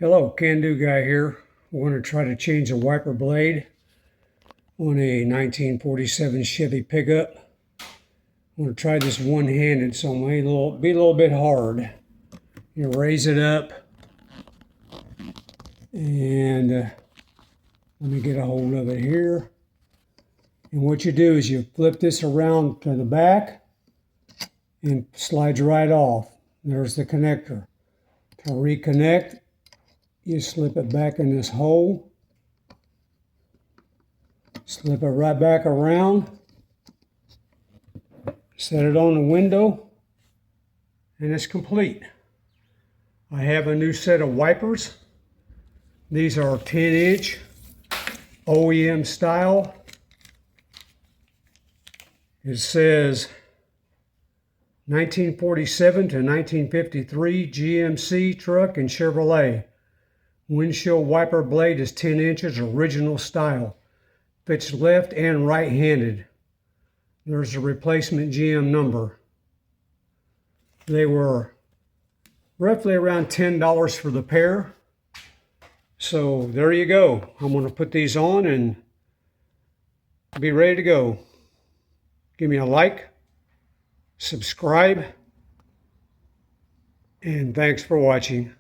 Hello, Can-Do Guy here. We're going to try to change a wiper blade on a 1947 Chevy pickup. I'm going to try this one-handed, so it may be a little bit hard. You raise it up, and let me get a hold of it here. And what you do is you flip this around to the back and slides right off. There's the connector. To reconnect, you slip it back in this hole, slip it right back around, set it on the window, and it's complete. I have a new set of wipers. These are 10-inch OEM style. It says 1947 to 1953 GMC truck and Chevrolet. Windshield wiper blade is 10 inches, original style. Fits left and right-handed. There's a replacement GM number. They were roughly around $10 for the pair. So there you go. I'm going to put these on and be ready to go. Give me a like, subscribe, and thanks for watching.